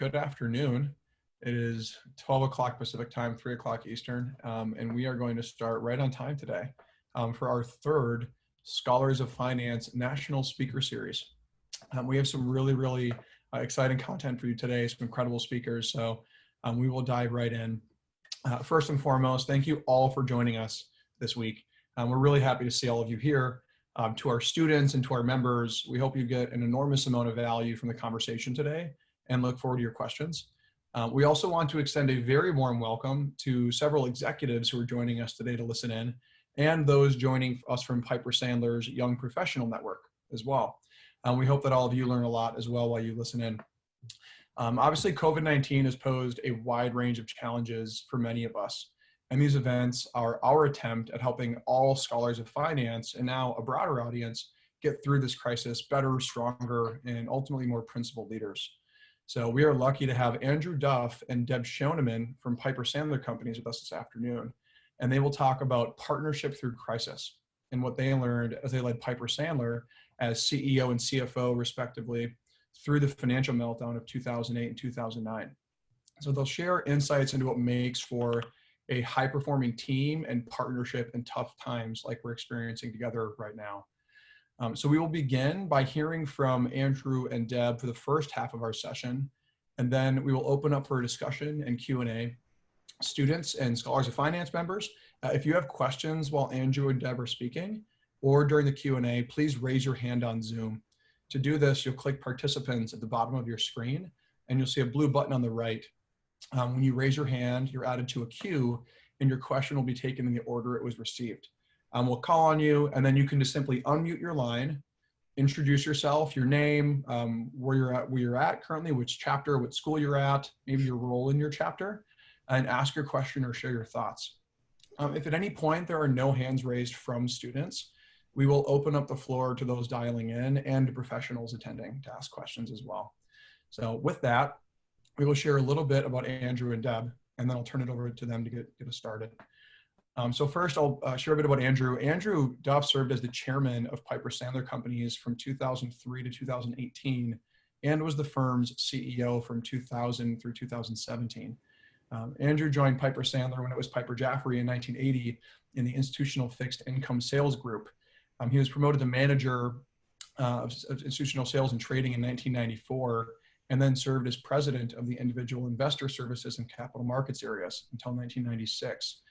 good afternoon. It is 12 o'clock Pacific time, 3 o'clock Eastern, and we are going to start right on time today for our third Scholars of Finance National Speaker Series. We have some really exciting content for you today, some incredible speakers, so we will dive right in. First and foremost, thank you all for joining us this week. We're really happy to see all of you here. To our students and to our members, we hope you get an enormous amount of value from the conversation today and look forward to your questions. We also want to extend a very warm welcome to several executives who are joining us today to listen in, and those joining us from Piper Sandler's Young Professional Network as well. We hope that all of you learn a lot as well while you listen in. Obviously, COVID-19 has posed a wide range of challenges for many of us. And these events are our attempt at helping all scholars of finance and now a broader audience get through this crisis better, stronger, and ultimately more principled leaders. So we are lucky to have Andrew Duff and Deb Schoneman from Piper Sandler Companies with us this afternoon. And they will talk about partnership through crisis and what they learned as they led Piper Sandler as CEO and CFO respectively through the financial meltdown of 2008 and 2009. So they'll share insights into what makes for a high-performing team and partnership in tough times like we're experiencing together right now. So we will begin by hearing from Andrew and Deb for the first half of our session, and then we will open up for a discussion and Q&A. Students and Scholars of Finance members, if you have questions while Andrew and Deb are speaking or during the Q&A, please raise your hand on Zoom. To do this, you'll click Participants at the bottom of your screen, and you'll see a blue button on the right. When you raise your hand, you're added to a queue, and your question will be taken in the order it was received. We'll call on you, and then you can just simply unmute your line, introduce yourself, your name, where you're at currently, which chapter, what school you're at, maybe your role in your chapter, and ask your question or share your thoughts. If at any point there are no hands raised from students, we will open up the floor to those dialing in and to professionals attending to ask questions as well. So with that, we will share a little bit about Andrew and Deb, and then I'll turn it over to them to get us started. So first, I'll share a bit about Andrew. Andrew Duff served as the chairman of Piper Sandler Companies from 2003 to 2018, and was the firm's CEO from 2000 through 2017. Andrew joined Piper Sandler when it was Piper Jaffray in 1980 in the institutional fixed income sales group. He was promoted to manager of institutional sales and trading in 1994, and then served as president of the individual investor services and capital markets areas until 1996.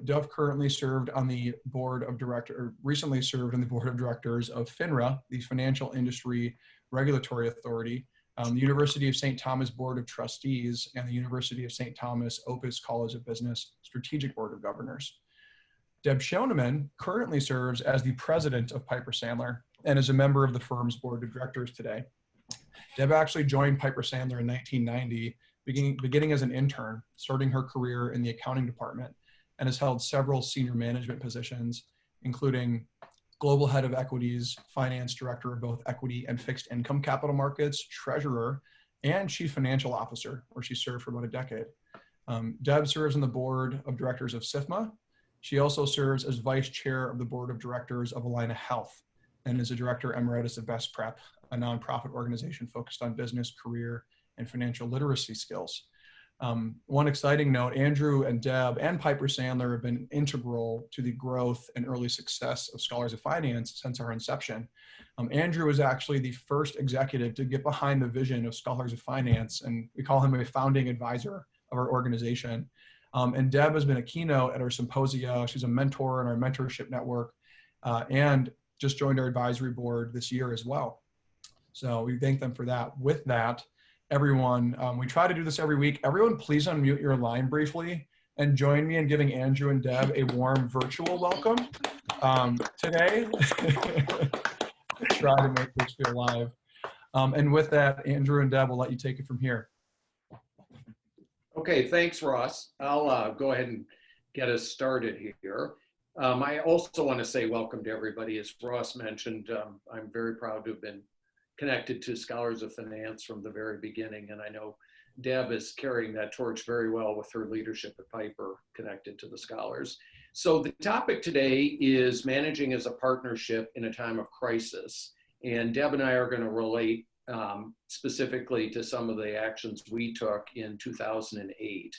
Duff currently served on the board of directors, or recently served on the board of directors of FINRA, the Financial Industry Regulatory Authority, the University of St. Thomas Board of Trustees, and the University of St. Thomas Opus College of Business Strategic Board of Governors. Deb Schoneman currently serves as the president of Piper Sandler and is a member of the firm's board of directors today. Deb actually joined Piper Sandler in 1990, beginning as an intern, starting her career in the accounting department, and has held several senior management positions, including global head of equities, finance director of both equity and fixed income capital markets, treasurer, and chief financial officer, where she served for about a decade. Deb serves on the board of directors of SIFMA. She also serves as vice chair of the board of directors of Allina Health, and is a director emeritus of Best Prep, a nonprofit organization focused on business, career, and financial literacy skills. One exciting note, Andrew and Deb and Piper Sandler have been integral to the growth and early success of Scholars of Finance since our inception. Andrew was actually the first executive to get behind the vision of Scholars of Finance, and we call him a founding advisor of our organization. And Deb has been a keynote at our symposia. She's a mentor in our mentorship network, and just joined our advisory board this year as well. So we thank them for that. With that, everyone, we try to do this every week. Everyone, please unmute your line briefly and join me in giving Andrew and Deb a warm virtual welcome today. Try to make this feel live. And with that, Andrew and Deb, will let you take it from here. Okay, thanks, Ross. I'll go ahead and get us started here. I also want to say welcome to everybody. As Ross mentioned, I'm very proud to have been connected to Scholars of Finance from the very beginning, and I know Deb is carrying that torch very well with her leadership at Piper connected to the Scholars. So the topic today is managing as a partnership in a time of crisis, and Deb and I are going to relate specifically to some of the actions we took in 2008,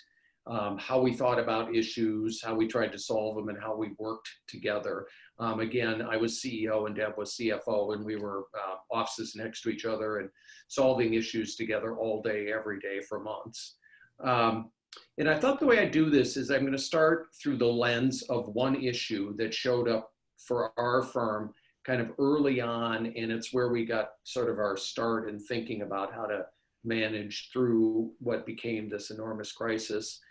how we thought about issues, how we tried to solve them, and how we worked together. Again, I was CEO and Deb was CFO, and we were offices next to each other and solving issues together all day, every day for months. And I thought the way I do this is I'm going to start through the lens of one issue that showed up for our firm kind of early on, and it's where we got sort of our start in thinking about how to manage through what became this enormous crisis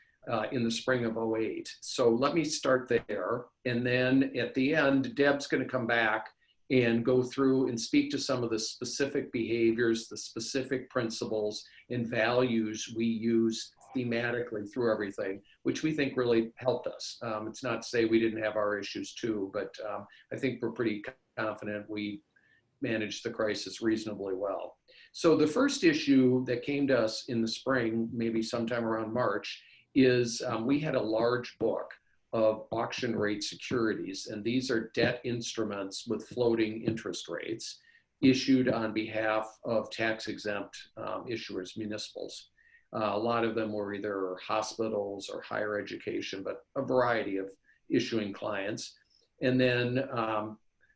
in the spring of '08. So let me start there. And then at the end, Deb's going to come back and go through and speak to some of the specific behaviors, the specific principles and values we use thematically through everything, which we think really helped us. It's not to say we didn't have our issues too, but I think we're pretty confident we managed the crisis reasonably well. So the first issue that came to us in the spring, maybe sometime around March, is we had a large book of auction rate securities, and these are debt instruments with floating interest rates issued on behalf of tax-exempt issuers, municipals. A lot of them were either hospitals or higher education, but a variety of issuing clients. And then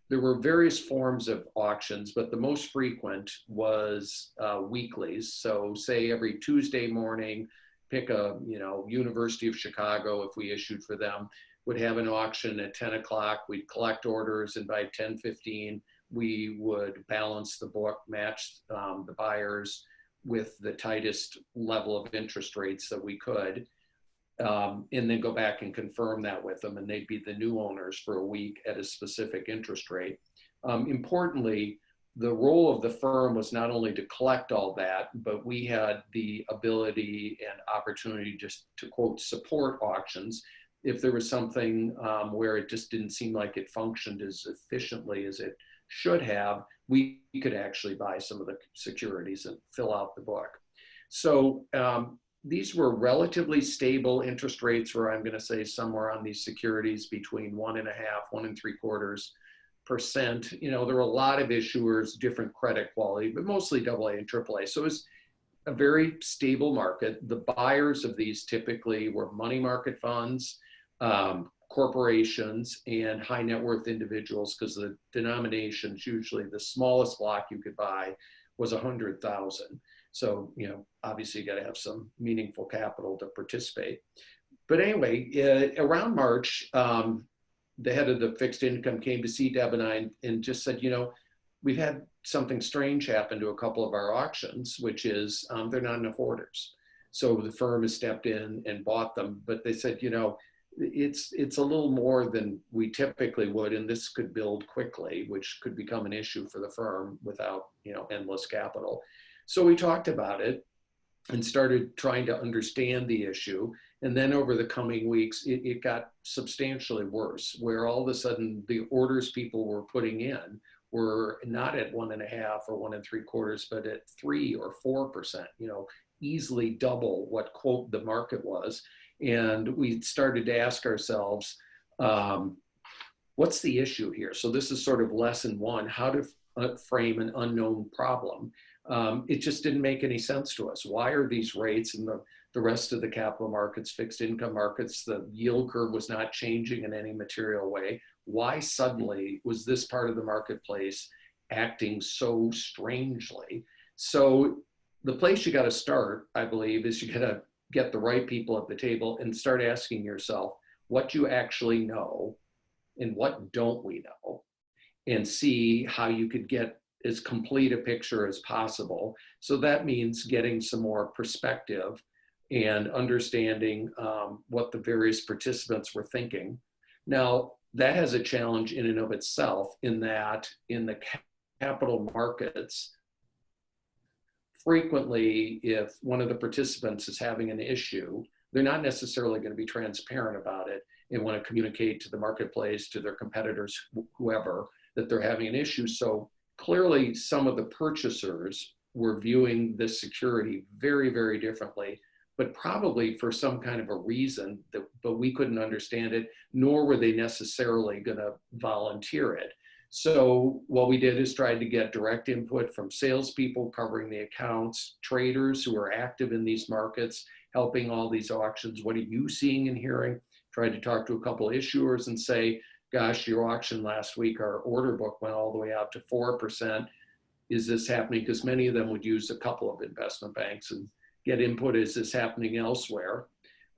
there were various forms of auctions, but the most frequent was weeklies. So say every Tuesday morning, pick a, University of Chicago, if we issued for them, would have an auction at 10 o'clock. We'd collect orders, and by 10:15, we would balance the book, match the buyers with the tightest level of interest rates that we could, and then go back and confirm that with them, and they'd be the new owners for a week at a specific interest rate. Importantly, the role of the firm was not only to collect all that, but we had the ability and opportunity just to, quote, support auctions. If there was something where it just didn't seem like it functioned as efficiently as it should have, we could actually buy some of the securities and fill out the book. So these were relatively stable interest rates, where I'm going to say somewhere on these securities between 1.5%, 1.75%. There were a lot of issuers, different credit quality, but mostly AA and AAA. So it was a very stable market. The buyers of these typically were money market funds, corporations, and high net worth individuals, because the denominations, usually the smallest block you could buy was 100,000. So, obviously you got to have some meaningful capital to participate. But anyway, around March, the head of the fixed income came to see Deb and I and just said, we've had something strange happen to a couple of our auctions, which is they're not enough orders. So the firm has stepped in and bought them, but they said, it's a little more than we typically would, and this could build quickly, which could become an issue for the firm without, endless capital. So we talked about it and started trying to understand the issue. And then over the coming weeks, it got substantially worse, where all of a sudden the orders people were putting in were not at 1.5 or 1.75, but at 3 or 4%, easily double what, quote, the market was. And we started to ask ourselves, what's the issue here? So this is sort of lesson one, how to frame an unknown problem. It just didn't make any sense to us. Why are these rates in the rest of the capital markets, fixed income markets, the yield curve was not changing in any material way? Why suddenly was this part of the marketplace acting so strangely? So the place you got to start, I believe, is you got to get the right people at the table and start asking yourself what you actually know and what don't we know, and see how you could get as complete a picture as possible. So that means getting some more perspective and understanding what the various participants were thinking. Now, that has a challenge in and of itself, in that in the capital markets, frequently, if one of the participants is having an issue, they're not necessarily going to be transparent about it and want to communicate to the marketplace, to their competitors, whoever, that they're having an issue. So clearly, some of the purchasers were viewing this security very, very differently, but probably for some kind of a reason, but we couldn't understand it, nor were they necessarily going to volunteer it. So what we did is tried to get direct input from salespeople covering the accounts, traders who are active in these markets, helping all these auctions. What are you seeing and hearing? Tried to talk to a couple of issuers and say, gosh, your auction last week, our order book went all the way out to 4%. Is this happening? Because many of them would use a couple of investment banks and get input. Is this happening elsewhere?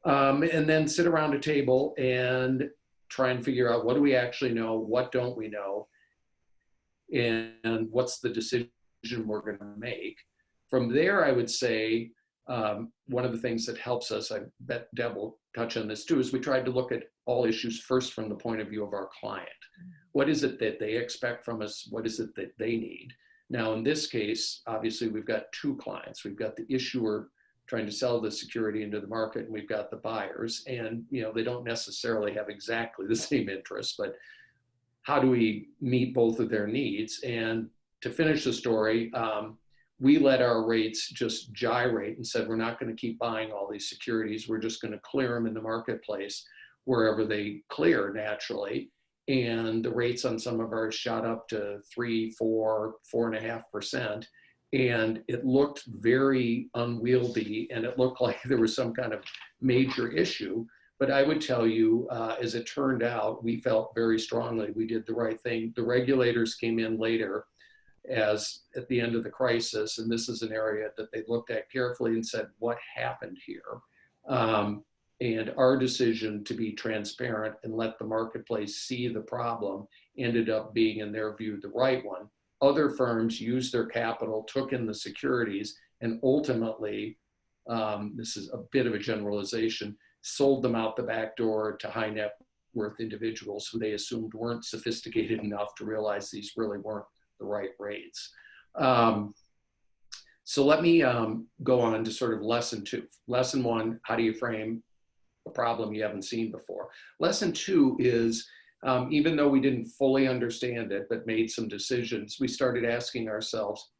And then sit around a table and try and figure out, what do we actually know? What don't we know? And what's the decision we're going to make? From there, I would say one of the things that helps us, I bet Deb will touch on this too, is we tried to look at all issues first from the point of view of our client. What is it that they expect from us? What is it that they need? Now, in this case, obviously, we've got two clients. We've got the issuer trying to sell the security into the market, and we've got the buyers. And they don't necessarily have exactly the same interests, but how do we meet both of their needs? And to finish the story, we let our rates just gyrate and said, we're not going to keep buying all these securities. We're just going to clear them in the marketplace wherever they clear naturally. And the rates on some of ours shot up to 3, 4, 4.5%. And it looked very unwieldy, and it looked like there was some kind of major issue. But I would tell you, as it turned out, we felt very strongly we did the right thing. The regulators came in later as at the end of the crisis, and this is an area that they looked at carefully and said, what happened here? And our decision to be transparent and let the marketplace see the problem ended up being, in their view, the right one. Other firms used their capital, took in the securities, and ultimately, this is a bit of a generalization, sold them out the back door to high net worth individuals who they assumed weren't sophisticated enough to realize these really weren't the right rates. So let me go on to sort of lesson 2. Lesson 1, how do you frame a problem you haven't seen before? Lesson 2 is, even though we didn't fully understand it, but made some decisions, we started asking ourselves,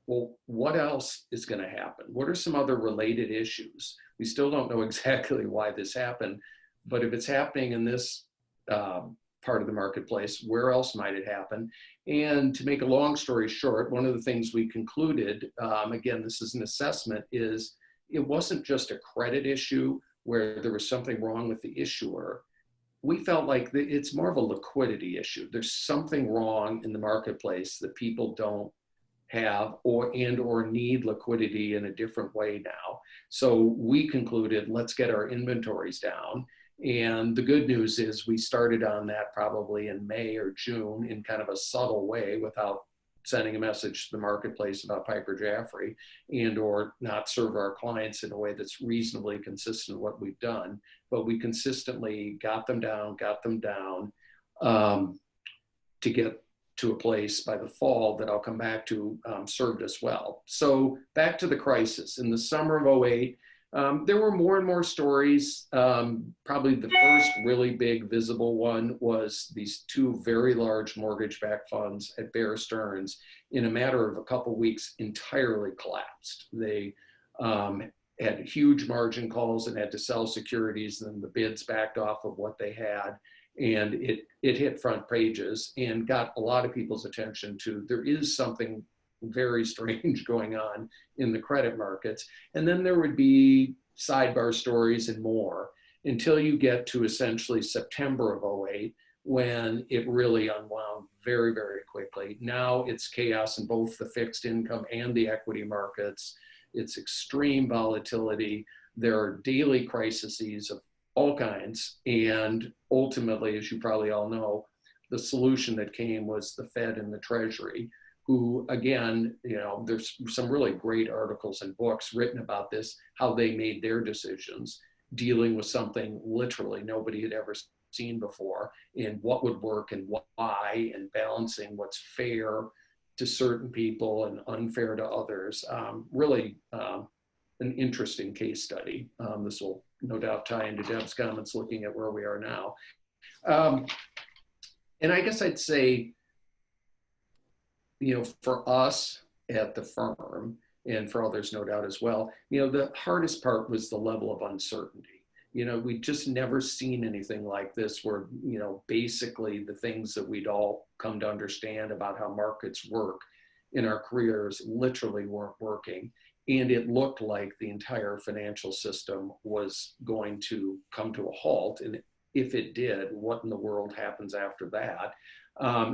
well, what else is going to happen? What are some other related issues? We still don't know exactly why this happened, but if it's happening in this part of the marketplace, where else might it happen? And to make a long story short, one of the things we concluded, again, this is an assessment, is it wasn't just a credit issue where there was something wrong with the issuer. We felt like it's more of a liquidity issue. There's something wrong in the marketplace that people don't have or need liquidity in a different way now. So we concluded, let's get our inventories down. And the good news is we started on that probably in May or June in kind of a subtle way, without sending a message to the marketplace about Piper Jaffray, and or not serve our clients in a way that's reasonably consistent with what we've done. But we consistently got them down to get to a place by the fall that I'll come back to, served us well. So back to the crisis. In the summer of '08, there were more and more stories. Probably the first really big visible one was these 2 very large mortgage-backed funds at Bear Stearns, in a matter of a couple of weeks, entirely collapsed. They had huge margin calls and had to sell securities, and the bids backed off of what they had. And it hit front pages and got a lot of people's attention to, there is something very strange going on in the credit markets. And then there would be sidebar stories and more, until you get to essentially September of '08, when it really unwound very, very quickly. Now it's chaos in both the fixed income and the equity markets. It's extreme volatility. There are daily crises of all kinds. And ultimately, as you probably all know, the solution that came was the Fed and the Treasury, who, again, there's some really great articles and books written about this, how they made their decisions, dealing with something literally nobody had ever seen before, and what would work and why, and balancing what's fair to certain people and unfair to others. Really an interesting case study. This will no doubt tie into Deb's comments looking at where we are now. And I guess I'd say, for us at the firm, and for others no doubt as well, the hardest part was the level of uncertainty. we'd just never seen anything like this where, basically the things that we'd all come to understand about how markets work in our careers literally weren't working. And it looked like the entire financial system was going to come to a halt. And if it did, what in the world happens after that?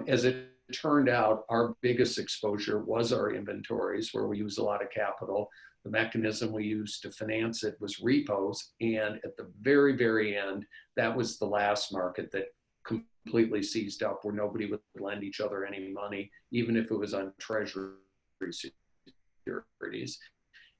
As it turned out, our biggest exposure was our inventories, where we use a lot of capital. The mechanism we used to finance it was repos. And at the very, very end, that was the last market that completely seized up, where nobody would lend each other any money, even if it was on treasury securities.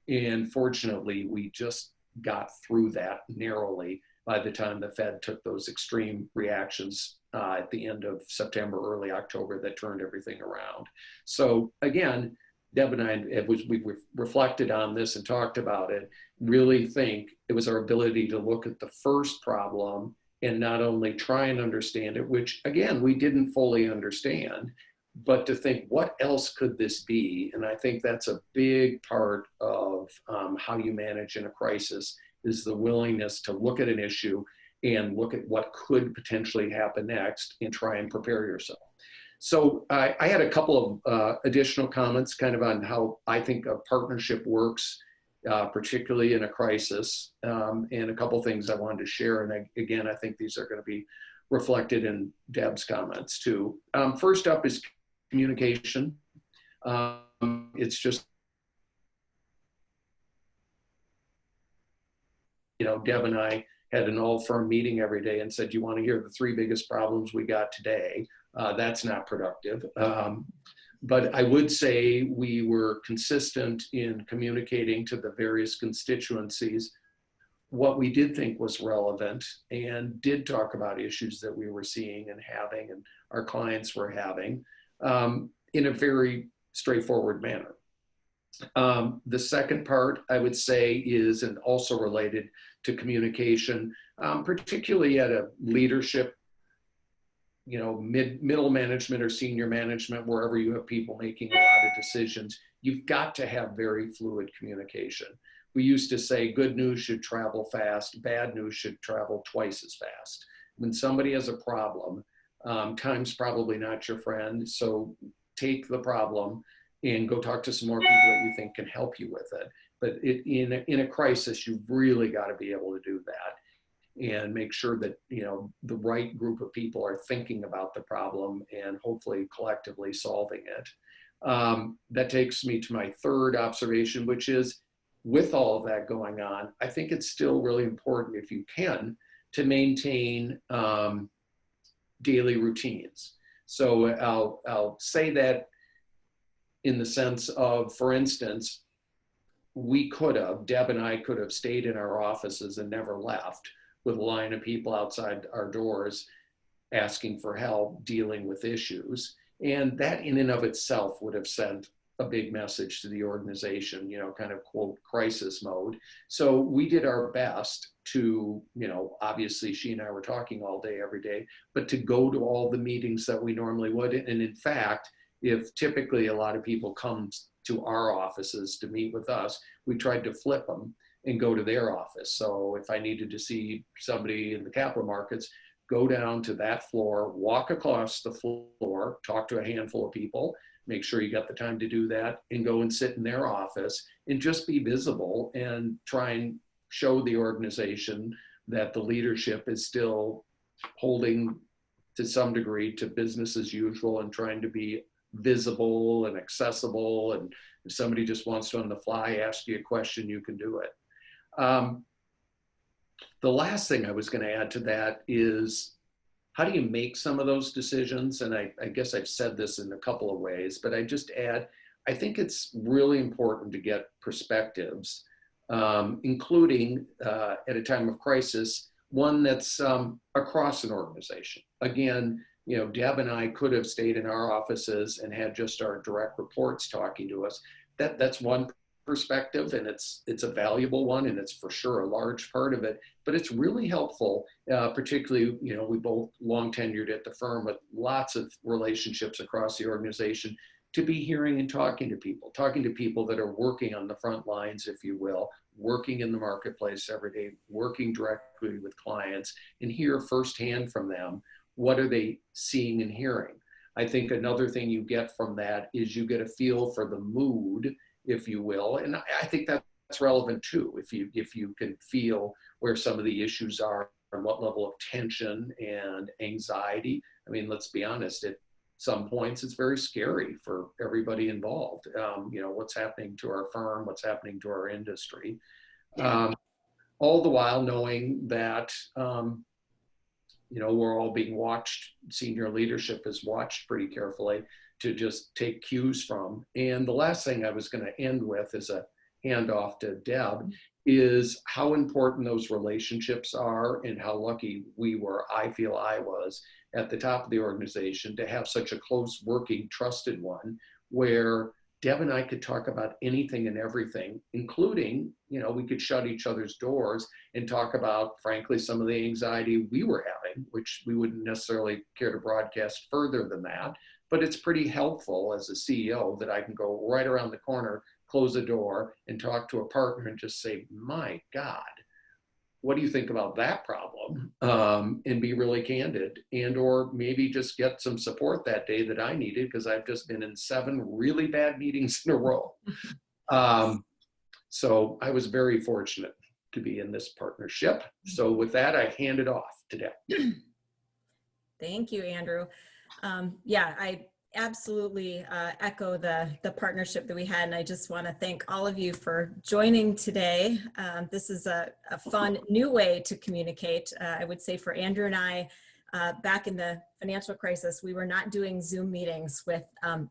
And fortunately, we just got through that narrowly by the time the Fed took those extreme reactions at the end of September, early October, that turned everything around. So again, Deb and I, we reflected on this and talked about it, really think it was our ability to look at the first problem and not only try and understand it, which again, we didn't fully understand, but to think, what else could this be? And I think that's a big part of how you manage in a crisis, is the willingness to look at an issue and look at what could potentially happen next and try and prepare yourself. So I had a couple of additional comments kind of on how I think a partnership works, particularly in a crisis, and a couple of things I wanted to share. And again, I think these are going to be reflected in Deb's comments too. First up is communication. It's just, Deb and I had an all-firm meeting every day and said, you want to hear the 3 biggest problems we got today? That's not productive. But I would say we were consistent in communicating to the various constituencies what we did think was relevant, and did talk about issues that we were seeing and having and our clients were having, in a very straightforward manner. The second part, I would say, is, and also related to communication, particularly at a leadership, middle management or senior management, wherever you have people making a lot of decisions, you've got to have very fluid communication. We used to say good news should travel fast, bad news should travel twice as fast. When somebody has a problem, time's probably not your friend, so take the problem and go talk to some more people that you think can help you with it. But in a crisis, you've really got to be able to do that and make sure that the right group of people are thinking about the problem and hopefully collectively solving it. That takes me to my third observation, which is, with all of that going on, I think it's still really important, if you can, to maintain daily routines. So I'll say that in the sense of, for instance, Deb and I could have stayed in our offices and never left, with a line of people outside our doors asking for help dealing with issues. And that in and of itself would have sent a big message to the organization, kind of quote crisis mode. So we did our best to, obviously she and I were talking all day, every day, but to go to all the meetings that we normally would. And in fact, if typically a lot of people come to our offices to meet with us, we tried to flip them and go to their office. So if I needed to see somebody in the capital markets, go down to that floor, walk across the floor, talk to a handful of people, make sure you got the time to do that, and go and sit in their office and just be visible and try and show the organization that the leadership is still holding to some degree to business as usual and trying to be visible and accessible. And if somebody just wants to on the fly ask you a question, you can do it. The last thing I was going to add to that is, how do you make some of those decisions? And I guess I've said this in a couple of ways, but I just add, I think it's really important to get perspectives, including at a time of crisis, one that's across an organization. Again, Deb and I could have stayed in our offices and had just our direct reports talking to us. That's one perspective, and it's a valuable one, and it's for sure a large part of it, but it's really helpful, particularly, we both long tenured at the firm with lots of relationships across the organization, to be hearing and talking to people that are working on the front lines, if you will, working in the marketplace every day, working directly with clients, and hear firsthand from them, what are they seeing and hearing? I think another thing you get from that is you get a feel for the mood, if you will. And I think that's relevant too. If you can feel where some of the issues are and what level of tension and anxiety. I mean, let's be honest, at some points it's very scary for everybody involved. What's happening to our firm, what's happening to our industry. All the while knowing that we're all being watched. Senior leadership is watched pretty carefully to just take cues from. And the last thing I was going to end with is a handoff to Deb, is how important those relationships are and how lucky I feel I was at the top of the organization to have such a close working, trusted one where Deb and I could talk about anything and everything, including, we could shut each other's doors and talk about, frankly, some of the anxiety we were having, which we wouldn't necessarily care to broadcast further than that. But it's pretty helpful as a CEO that I can go right around the corner, close the door, and talk to a partner and just say, my God, what do you think about that problem? And be really candid, and or maybe just get some support that day that I needed because I've just been in 7 really bad meetings in a row. So I was very fortunate to be in this partnership. So with that, I hand it off to Deb. Thank you, Andrew. I absolutely echo the partnership that we had, and I just want to thank all of you for joining today. This is a fun new way to communicate. I would say for Andrew and I, back in the financial crisis, we were not doing Zoom meetings with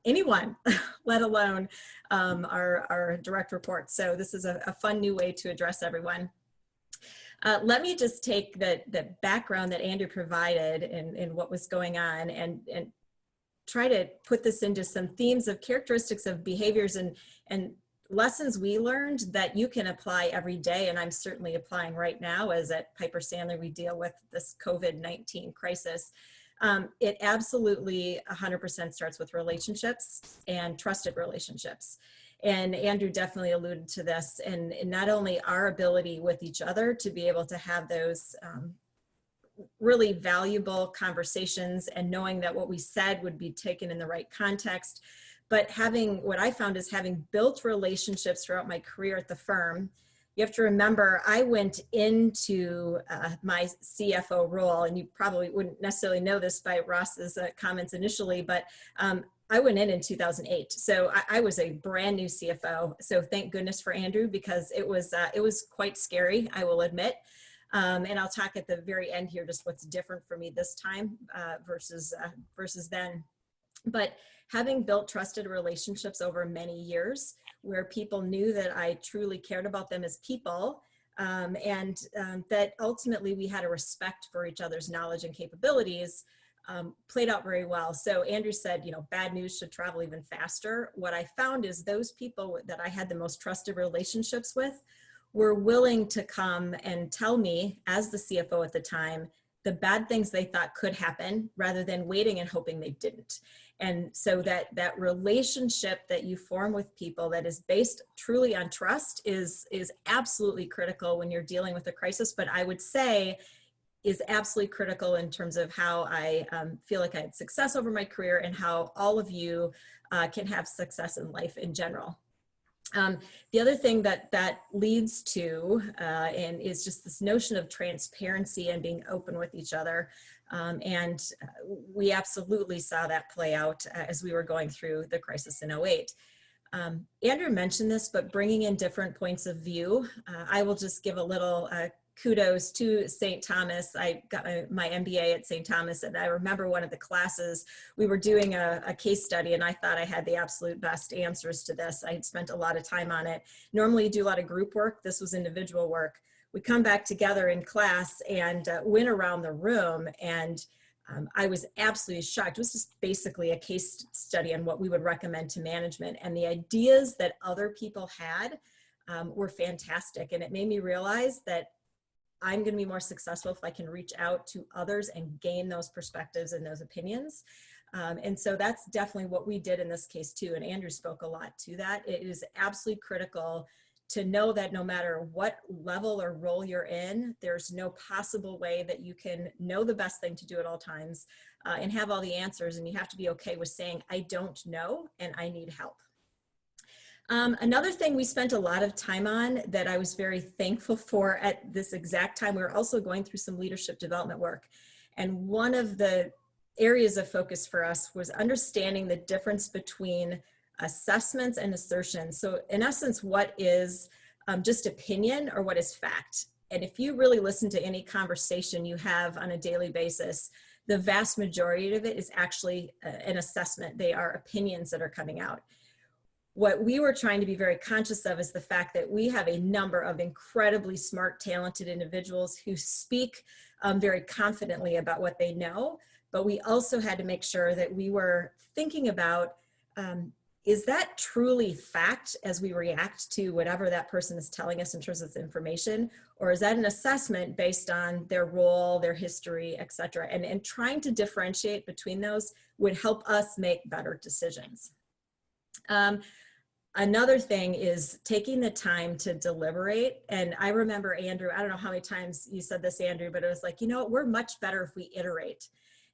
anyone, let alone our direct reports. So this is a fun new way to address everyone. Let me just take the background that Andrew provided and what was going on and try to put this into some themes of characteristics of behaviors and lessons we learned that you can apply every day. And I'm certainly applying right now, as at Piper Sandler, we deal with this COVID-19 crisis. It absolutely 100% starts with relationships and trusted relationships. And Andrew definitely alluded to this, and not only our ability with each other to be able to have those really valuable conversations and knowing that what we said would be taken in the right context, but what I found is having built relationships throughout my career at the firm. You have to remember, I went into my CFO role, and you probably wouldn't necessarily know this by Ross's comments initially, but I went in 2008. So I was a brand new CFO. So thank goodness for Andrew, because it was quite scary, I will admit. And I'll talk at the very end here, just what's different for me this time versus then. But having built trusted relationships over many years where people knew that I truly cared about them as people, and that ultimately we had a respect for each other's knowledge and capabilities, played out very well. So Andrew said, bad news should travel even faster. What I found is those people that I had the most trusted relationships with were willing to come and tell me, as the CFO at the time, the bad things they thought could happen rather than waiting and hoping they didn't. And so that relationship that you form with people that is based truly on trust is absolutely critical when you're dealing with a crisis, but I would say is absolutely critical in terms of how I feel like I had success over my career and how all of you can have success in life in general. The other thing that leads to and is just this notion of transparency and being open with each other. And we absolutely saw that play out as we were going through the crisis in 2008. Andrew mentioned this, but bringing in different points of view. I will just give a little kudos to St. Thomas. I got my MBA at St. Thomas, and I remember one of the classes, we were doing a case study, and I thought I had the absolute best answers to this. I had spent a lot of time on it. Normally you do a lot of group work. This was individual work. We come back together in class and went around the room, and I was absolutely shocked. It was just basically a case study on what we would recommend to management, and the ideas that other people had were fantastic. And it made me realize that I'm going to be more successful if I can reach out to others and gain those perspectives and those opinions. And so that's definitely what we did in this case too. And Andrew spoke a lot to that. It is absolutely critical to know that no matter what level or role you're in, there's no possible way that you can know the best thing to do at all times and have all the answers. And you have to be okay with saying, I don't know, and I need help. Another thing we spent a lot of time on that I was very thankful for at this exact time, we were also going through some leadership development work. And one of the areas of focus for us was understanding the difference between assessments and assertion. So in essence, what is just opinion or what is fact? And if you really listen to any conversation you have on a daily basis, the vast majority of it is actually an assessment. They are opinions that are coming out. What we were trying to be very conscious of is the fact that we have a number of incredibly smart, talented individuals who speak very confidently about what they know, but we also had to make sure that we were thinking about, is that truly fact as we react to whatever that person is telling us in terms of information, or is that an assessment based on their role, their history, et cetera? And trying to differentiate between those would help us make better decisions. Another thing is taking the time to deliberate. And I remember, Andrew, I don't know how many times you said this, Andrew, but it was like, you know, we're much better if we iterate.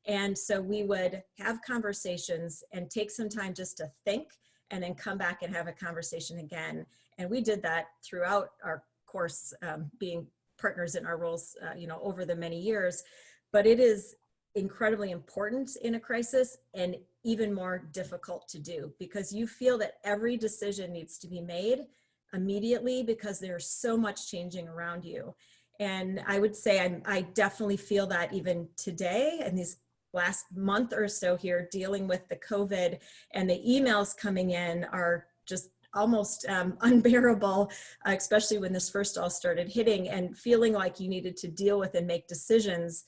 And so we would have conversations and take some time just to think and then come back and have a conversation again. And we did that throughout our course, being partners in our roles, you know, over the many years. But it is incredibly important in a crisis and even more difficult to do because you feel that every decision needs to be made immediately because there's so much changing around you. And I would say I definitely feel that even today and these last month or so here dealing with the COVID, and the emails coming in are just almost unbearable, especially when this first all started hitting and feeling like you needed to deal with and make decisions.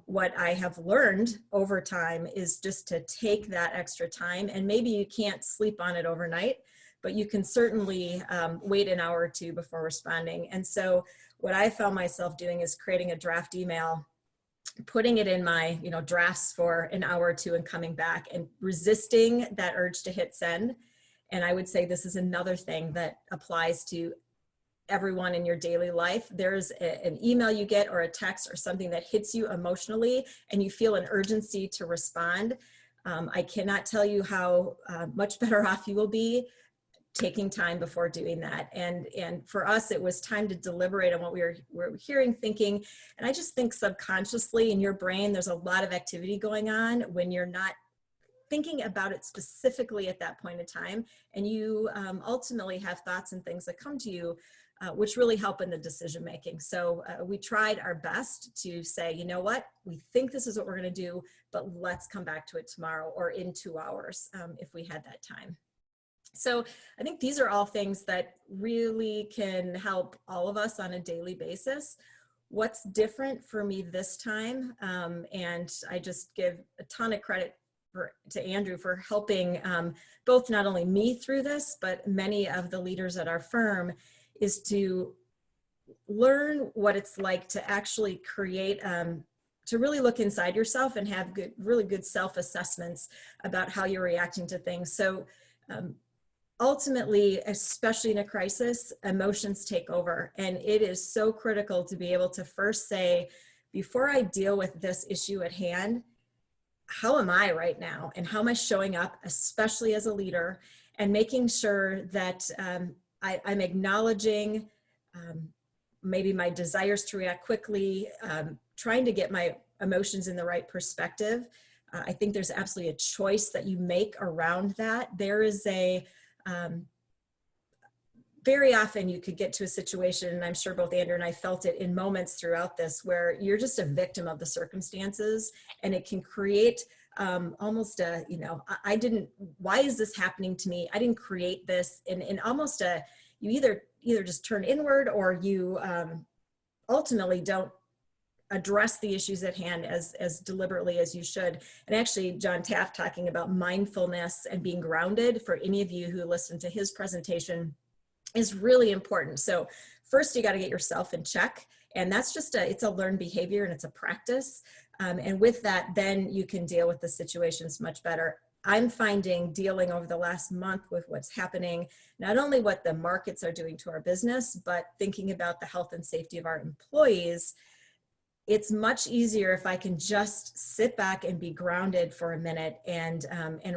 What I have learned over time is just to take that extra time, and maybe you can't sleep on it overnight, but you can certainly wait an hour or two before responding. And so what I found myself doing is creating a draft email, putting it in my drafts for an hour or two and coming back and resisting that urge to hit send. And I would say this is another thing that applies to everyone in your daily life. There's an email you get or a text or something that hits you emotionally and you feel an urgency to respond. I cannot tell you how much better off you will be taking time before doing that. And for us, it was time to deliberate on what we were hearing, thinking. And I just think subconsciously in your brain, there's a lot of activity going on when you're not thinking about it specifically at that point in time. And you ultimately have thoughts and things that come to you, which really help in the decision making. So we tried our best to say, you know what, we think this is what we're going to do, but let's come back to it tomorrow or in 2 hours if we had that time. So I think these are all things that really can help all of us on a daily basis. What's different for me this time, and I just give a ton of credit to Andrew for helping both not only me through this, but many of the leaders at our firm, is to learn what it's like to actually create, to really look inside yourself and have really good self-assessments about how you're reacting to things. So ultimately, especially in a crisis, emotions take over. And it is so critical to be able to first say, before I deal with this issue at hand, how am I right now? And how am I showing up, especially as a leader, and making sure that I'm acknowledging maybe my desires to react quickly, trying to get my emotions in the right perspective. I think there's absolutely a choice that you make around that. There is very often you could get to a situation, and I'm sure both Andrew and I felt it in moments throughout this, where you're just a victim of the circumstances, and it can create almost a, why is this happening to me? I didn't create this, and almost you either just turn inward, or you ultimately don't address the issues at hand as deliberately as you should. And actually, John Taft talking about mindfulness and being grounded, for any of you who listened to his presentation, is really important. So first, you got to get yourself in check. And that's just it's a learned behavior, and it's a practice. And with that, then you can deal with the situations much better. I'm finding dealing over the last month with what's happening, not only what the markets are doing to our business, but thinking about the health and safety of our employees. It's much easier if I can just sit back and be grounded for a minute and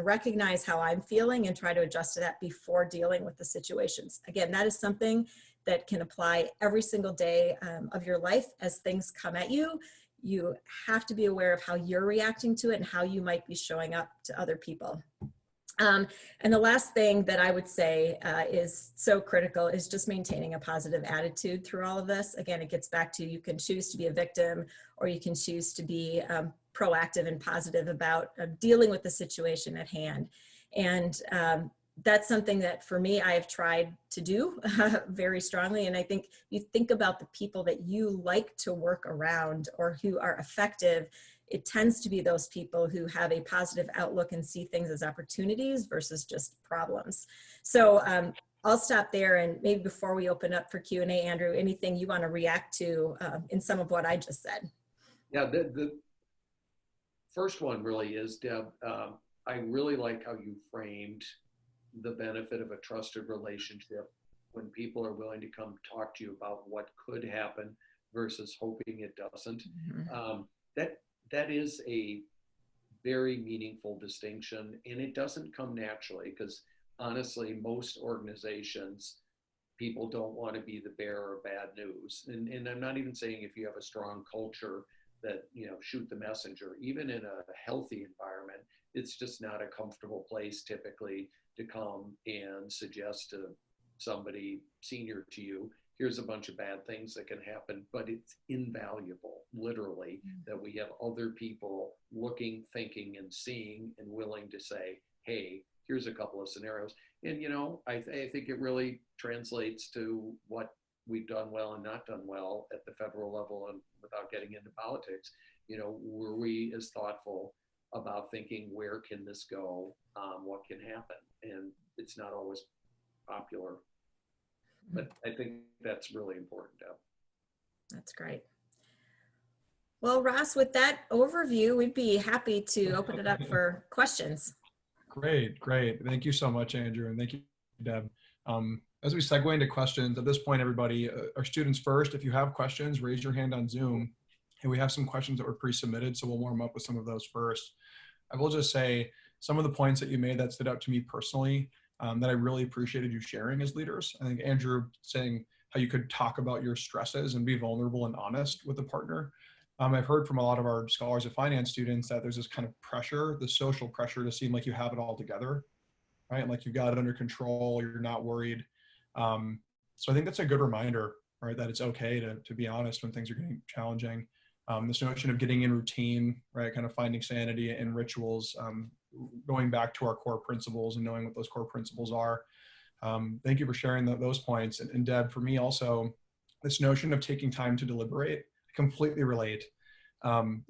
recognize how I'm feeling and try to adjust to that before dealing with the situations. Again, that is something that can apply every single day of your life as things come at you. You have to be aware of how you're reacting to it and how you might be showing up to other people. And the last thing that I would say is so critical is just maintaining a positive attitude through all of this. Again, it gets back to you can choose to be a victim or you can choose to be proactive and positive about dealing with the situation at hand. And that's something that for me, I have tried to do very strongly. And I think you think about the people that you like to work around or who are effective, it tends to be those people who have a positive outlook and see things as opportunities versus just problems. So I'll stop there, and maybe before we open up for Q&A, Andrew, anything you want to react to in some of what I just said? Yeah, the first one really is, Deb, I really like how you framed the benefit of a trusted relationship when people are willing to come talk to you about what could happen versus hoping it doesn't. Mm-hmm. That is a very meaningful distinction, and it doesn't come naturally because honestly, most organizations, people don't want to be the bearer of bad news. And I'm not even saying if you have a strong culture that, shoot the messenger. Even in a healthy environment, it's just not a comfortable place typically to come and suggest to somebody senior to you, here's a bunch of bad things that can happen, but it's invaluable, literally, that we have other people looking, thinking, and seeing and willing to say, hey, here's a couple of scenarios. And, I think it really translates to what we've done well and not done well at the federal level, and without getting into politics, were we as thoughtful about thinking, where can this go? What can happen? And it's not always popular. But I think that's really important, Deb. That's great. Well, Ross, with that overview, we'd be happy to open it up for questions. Great. Thank you so much, Andrew, and thank you, Deb. As we segue into questions, at this point, everybody, our students first, if you have questions, raise your hand on Zoom. And we have some questions that were pre-submitted, so we'll warm up with some of those first. I will just say some of the points that you made that stood out to me personally, that I really appreciated you sharing as leaders. I think Andrew saying how you could talk about your stresses and be vulnerable and honest with a partner. I've heard from a lot of our Scholars of Finance students that there's this kind of pressure, the social pressure to seem like you have it all together, right? Like you've got it under control, you're not worried. So I think that's a good reminder, right? That it's okay to be honest when things are getting challenging. This notion of getting in routine, right? Kind of finding sanity in rituals, going back to our core principles and knowing what those core principles are. Thank you for sharing those points. And Deb, for me also, this notion of taking time to deliberate, I completely relate.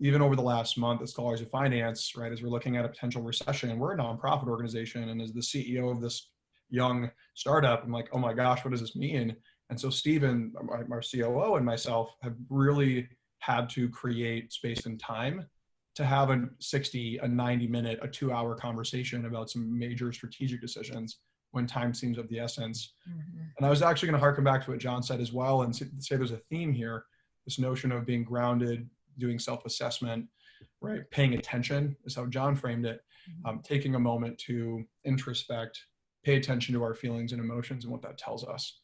Even over the last month at Scholars of Finance, right, as we're looking at a potential recession, we're a nonprofit organization, and as the CEO of this young startup, I'm like, oh my gosh, what does this mean? And so Stephen, our COO, and myself have really had to create space and time to have a 60, a 90-minute, a 2-hour conversation about some major strategic decisions when time seems of the essence. Mm-hmm. And I was actually going to harken back to what John said as well and say there's a theme here, this notion of being grounded, doing self-assessment, right? Paying attention is how John framed it. Mm-hmm. Taking a moment to introspect, pay attention to our feelings and emotions and what that tells us.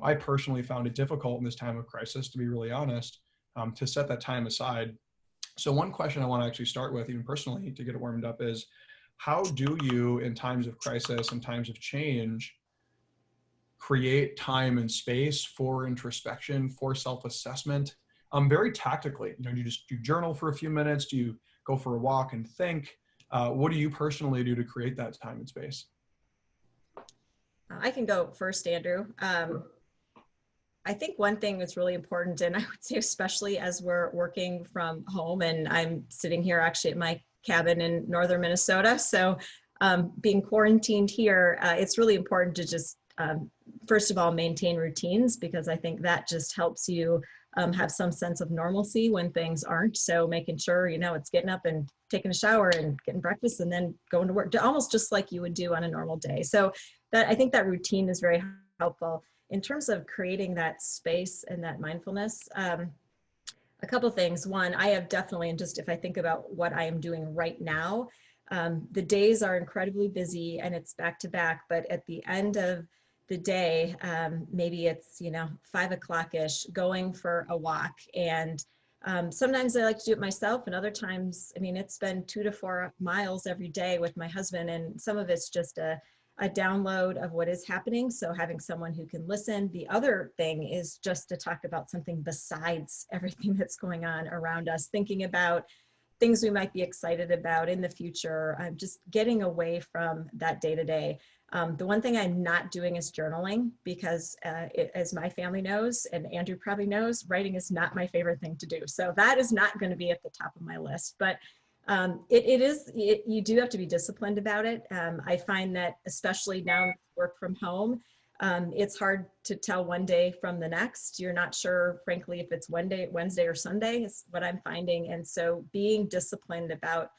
I personally found it difficult in this time of crisis, to be really honest, to set that time aside. So one question I want to actually start with, even personally, to get it warmed up is, how do you, in times of crisis and times of change, create time and space for introspection, for self-assessment, very tactically? Do you journal for a few minutes? Do you go for a walk and think? What do you personally do to create that time and space? I can go first, Andrew. I think one thing that's really important, and I would say especially as we're working from home, and I'm sitting here actually at my cabin in northern Minnesota, so being quarantined here, it's really important to just, first of all, maintain routines, because I think that just helps you have some sense of normalcy when things aren't. So making sure, you know, it's getting up and taking a shower and getting breakfast and then going to work, almost just like you would do on a normal day. So that, I think that routine is very helpful. In terms of creating that space and that mindfulness, a couple things. One, I have definitely, and just if I think about what I am doing right now, the days are incredibly busy and it's back to back, but at the end of the day, maybe it's, you know, 5 o'clock-ish, going for a walk. And sometimes I like to do it myself, and other times, I mean, it's been 2 to 4 miles every day with my husband, and some of it's just a download of what is happening. So having someone who can listen. The other thing is just to talk about something besides everything that's going on around us, thinking about things we might be excited about in the future. I'm just getting away from that day to day. The one thing I'm not doing is journaling, because as my family knows, and Andrew probably knows, writing is not my favorite thing to do. So that is not going to be at the top of my list, but you do have to be disciplined about it. I find that especially now work from home, it's hard to tell one day from the next. You're not sure, frankly, if it's Wednesday or Sunday is what I'm finding. And so being disciplined about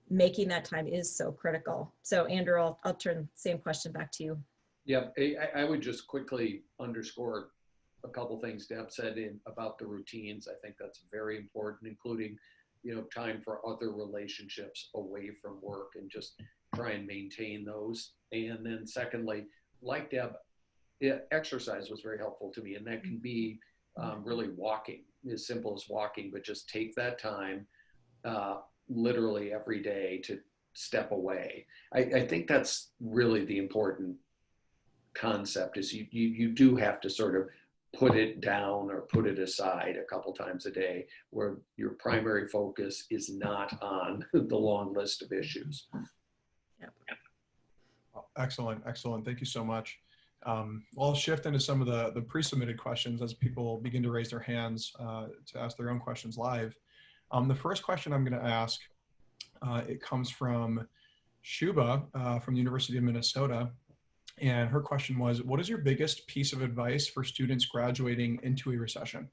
making that time is so critical. So Andrew, I'll turn the same question back to you. Yep, I would just quickly underscore a couple things Deb said about the routines. I think that's very important, including, you know, time for other relationships away from work, and just try and maintain those. And then secondly, like Deb, exercise was very helpful to me, and that can be really walking, as simple as walking, but just take that time literally every day to step away. I think that's really the important concept, is you do have to sort of put it down or put it aside a couple times a day, where your primary focus is not on the long list of issues. Yep. Excellent, excellent. Thank you so much. I'll shift into some of the pre-submitted questions as people begin to raise their hands to ask their own questions live. The first question I'm going to ask, it comes from Shuba from the University of Minnesota. And her question was, what is your biggest piece of advice for students graduating into a recession?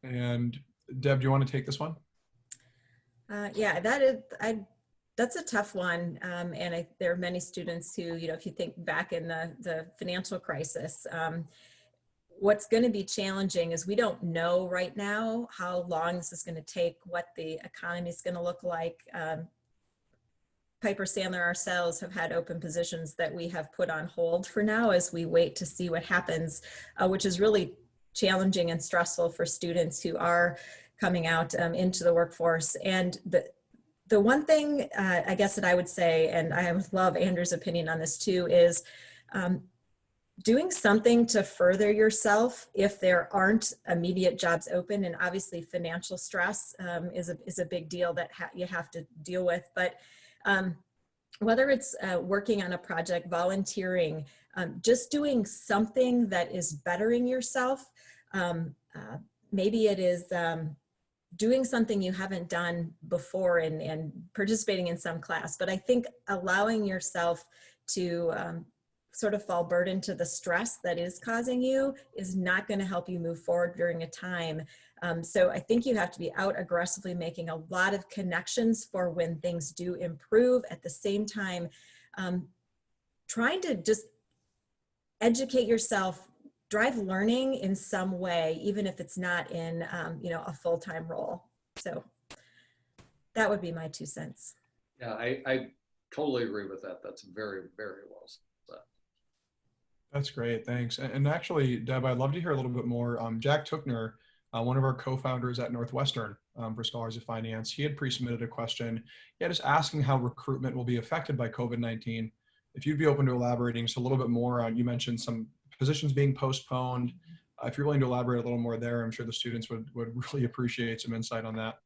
And Deb, do you want to take this one? Yeah, that's a tough one. And there are many students who, you know, if you think back in the financial crisis, what's going to be challenging is we don't know right now how long this is going to take, what the economy is going to look like. Piper Sandler ourselves have had open positions that we have put on hold for now as we wait to see what happens, which is really challenging and stressful for students who are coming out into the workforce. And the one thing I guess that I would say, and I would love Andrew's opinion on this too, is doing something to further yourself if there aren't immediate jobs open. And obviously financial stress is a big deal that you have to deal with. But whether it's working on a project, volunteering, just doing something that is bettering yourself. Maybe it is doing something you haven't done before and participating in some class. But I think allowing yourself to sort of fall burden to the stress that is causing you is not going to help you move forward during a time. So I think you have to be out aggressively making a lot of connections for when things do improve. At the same time, trying to just educate yourself, drive learning in some way, even if it's not in you know, a full-time role. So that would be my 2 cents. Yeah, I totally agree with that. That's very, very well said. That's great, thanks. And actually, Deb, I'd love to hear a little bit more. Jack Tookner, one of our co-founders at Northwestern for Scholars of Finance, he had pre-submitted a question, just asking how recruitment will be affected by COVID-19. If you'd be open to elaborating just a little bit more on, you mentioned some positions being postponed. If you're willing to elaborate a little more there, I'm sure the students would really appreciate some insight on that.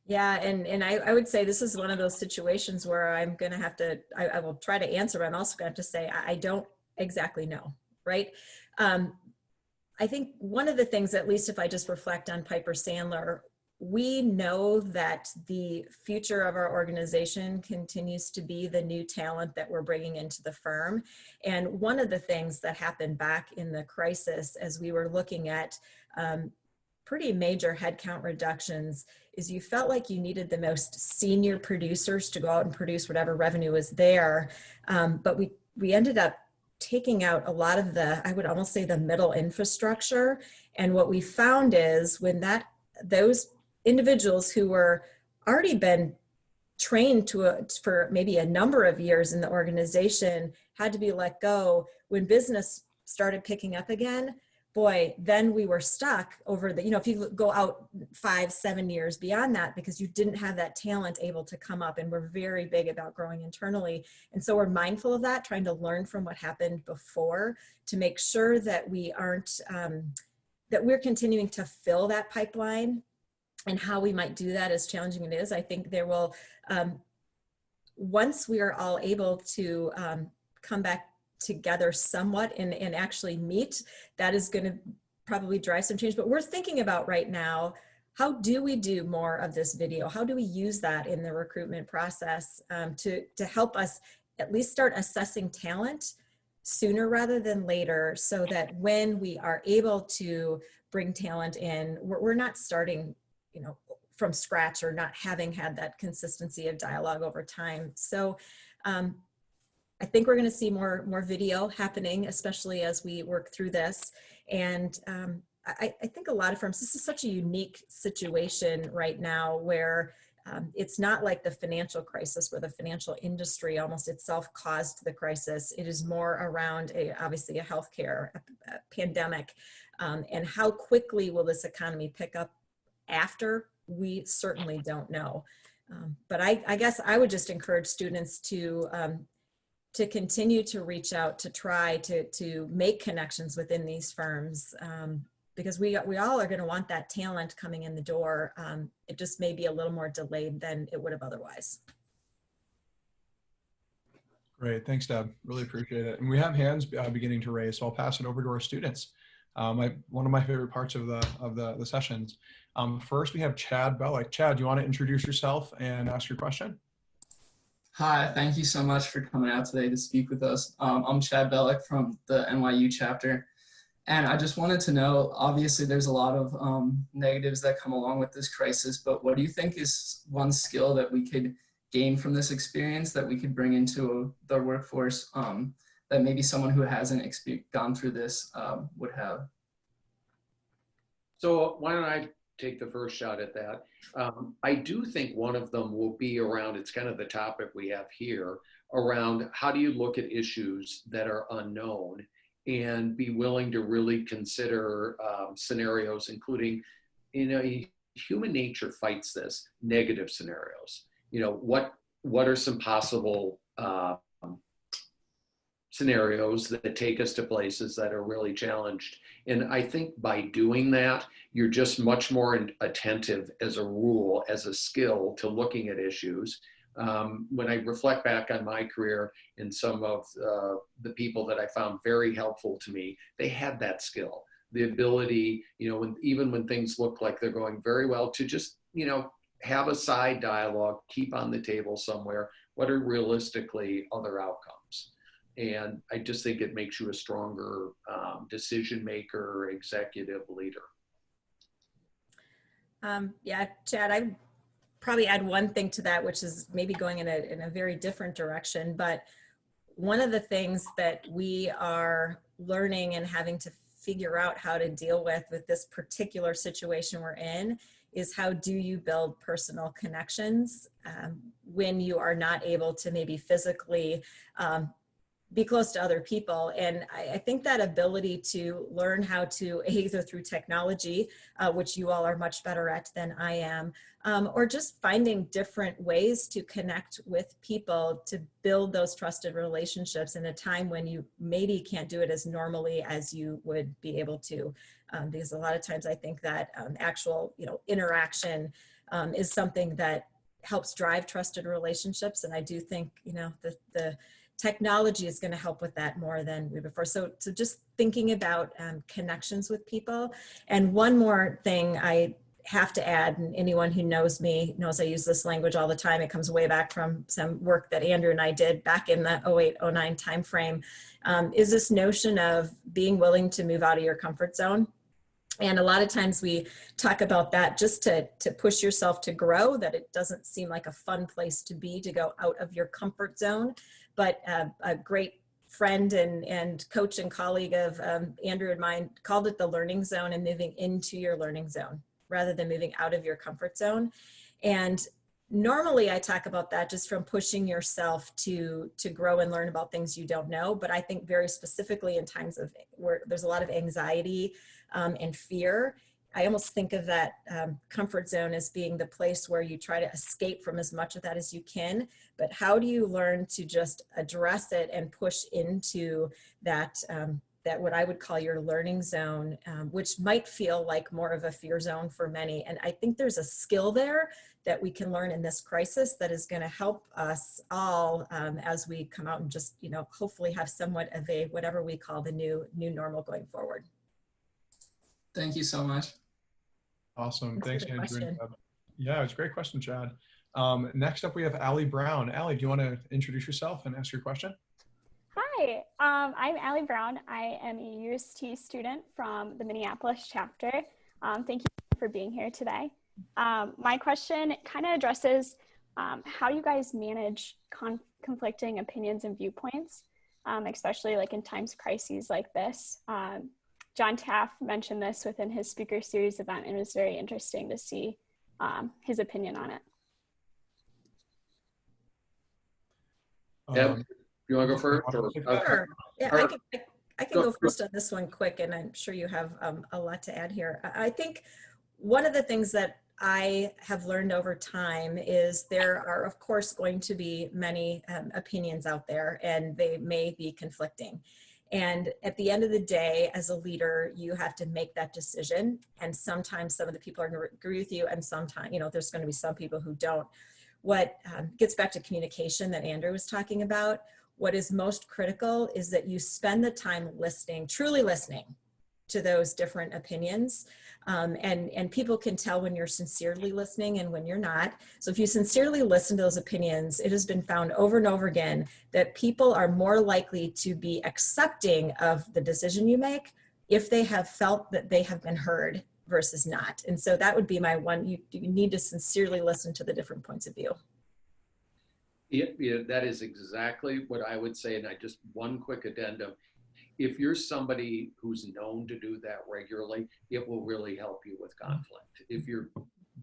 Yeah, and I would say this is one of those situations where I'm going to have to, I will try to answer, but I'm also going to have to say, I don't exactly know, right? I think one of the things, at least if I just reflect on Piper Sandler, we know that the future of our organization continues to be the new talent that we're bringing into the firm. And one of the things that happened back in the crisis as we were looking at pretty major headcount reductions is you felt like you needed the most senior producers to go out and produce whatever revenue was there. But we ended up taking out a lot of the, I would almost say, the middle infrastructure. And what we found is when those individuals who were already been trained for maybe a number of years in the organization had to be let go, when business started picking up again, boy, then we were stuck over the, if you go out 5-7 years beyond that, because you didn't have that talent able to come up, and we're very big about growing internally. And so we're mindful of that, trying to learn from what happened before to make sure that we aren't, that we're continuing to fill that pipeline. And how we might do that, as challenging it is, I think there will, once we are all able to come back together somewhat and actually meet, that is going to probably drive some change. But we're thinking about right now, how do we do more of this video? How do we use that in the recruitment process to help us at least start assessing talent sooner rather than later, so that when we are able to bring talent in, we're not starting from scratch or not having had that consistency of dialogue over time. So I think we're going to see more video happening, especially as we work through this. And I think a lot of firms, this is such a unique situation right now where it's not like the financial crisis where the financial industry almost itself caused the crisis. It is more around obviously a healthcare pandemic, and how quickly will this economy pick up after, we certainly don't know. But I guess I would just encourage students to continue to reach out, to try to make connections within these firms, because we all are going to want that talent coming in the door. It just may be a little more delayed than it would have otherwise. Great, thanks, Deb. Really appreciate it. And we have hands beginning to raise, so I'll pass it over to our students. One of my favorite parts of the sessions. First, we have Chad Bellick. Chad, do you want to introduce yourself and ask your question? Hi, thank you so much for coming out today to speak with us. I'm Chad Bellick from the NYU chapter. And I just wanted to know, obviously there's a lot of negatives that come along with this crisis, but what do you think is one skill that we could gain from this experience that we could bring into the workforce that maybe someone who hasn't gone through this would have? So why don't I take the first shot at that? I do think one of them will be around, it's kind of the topic we have here, around how do you look at issues that are unknown and be willing to really consider scenarios, including, human nature fights this, negative scenarios. What are some possible scenarios that take us to places that are really challenged? And I think by doing that, you're just much more attentive as a rule, as a skill to looking at issues. When I reflect back on my career and some of the people that I found very helpful to me, they had that skill, the ability, even when things look like they're going very well, to just, have a side dialogue, keep on the table somewhere, what are realistically other outcomes? And I just think it makes you a stronger decision maker, executive leader. Yeah, Chad, I probably add one thing to that, which is maybe going in a very different direction. But one of the things that we are learning and having to figure out how to deal with this particular situation we're in is, how do you build personal connections when you are not able to maybe physically be close to other people? And I think that ability to learn how to, either through technology, which you all are much better at than I am, or just finding different ways to connect with people to build those trusted relationships in a time when you maybe can't do it as normally as you would be able to. Because a lot of times I think that actual, interaction is something that helps drive trusted relationships. And I do think, the technology is going to help with that more than we before. So just thinking about connections with people. And one more thing I have to add, and anyone who knows me knows I use this language all the time. It comes way back from some work that Andrew and I did back in the 08-09 timeframe, is this notion of being willing to move out of your comfort zone. And a lot of times we talk about that just to push yourself to grow, that it doesn't seem like a fun place to be, to go out of your comfort zone. But a great friend and coach and colleague of Andrew and mine called it the learning zone, and moving into your learning zone rather than moving out of your comfort zone. And normally I talk about that just from pushing yourself to grow and learn about things you don't know. But I think very specifically in times of where there's a lot of anxiety and fear, I almost think of that comfort zone as being the place where you try to escape from as much of that as you can. But how do you learn to just address it and push into that, that what I would call your learning zone, which might feel like more of a fear zone for many. And I think there's a skill there that we can learn in this crisis that is going to help us all as we come out and just, hopefully have somewhat of a, whatever we call the new normal going forward. Thank you so much. Awesome. Thanks Thanks, for the Andrew. question. Yeah, it's a great question, Chad. Next up, we have Allie Brown. Allie, do you want to introduce yourself and ask your question? Hi, I'm Allie Brown. I am a UST student from the Minneapolis chapter. Thank you for being here today. My question kind of addresses how you guys manage conflicting opinions and viewpoints, especially like in times of crises like this. John Taft mentioned this within his speaker series event, and it was very interesting to see his opinion on it. Deb, you want to go first? Sure. Yeah, All right. I can go first on this one quick, and I'm sure you have a lot to add here. I think one of the things that I have learned over time is there are, of course, going to be many opinions out there, and they may be conflicting. And at the end of the day, as a leader, you have to make that decision. And sometimes some of the people are going to agree with you, and sometimes, there's going to be some people who don't. What gets back to communication that Andrew was talking about, what is most critical is that you spend the time listening, truly listening to those different opinions. And people can tell when you're sincerely listening and when you're not. So if you sincerely listen to those opinions, it has been found over and over again that people are more likely to be accepting of the decision you make if they have felt that they have been heard versus not. And so that would be my one, you need to sincerely listen to the different points of view. Yeah, that is exactly what I would say. And just one quick addendum. If you're somebody who's known to do that regularly, it will really help you with conflict. If you're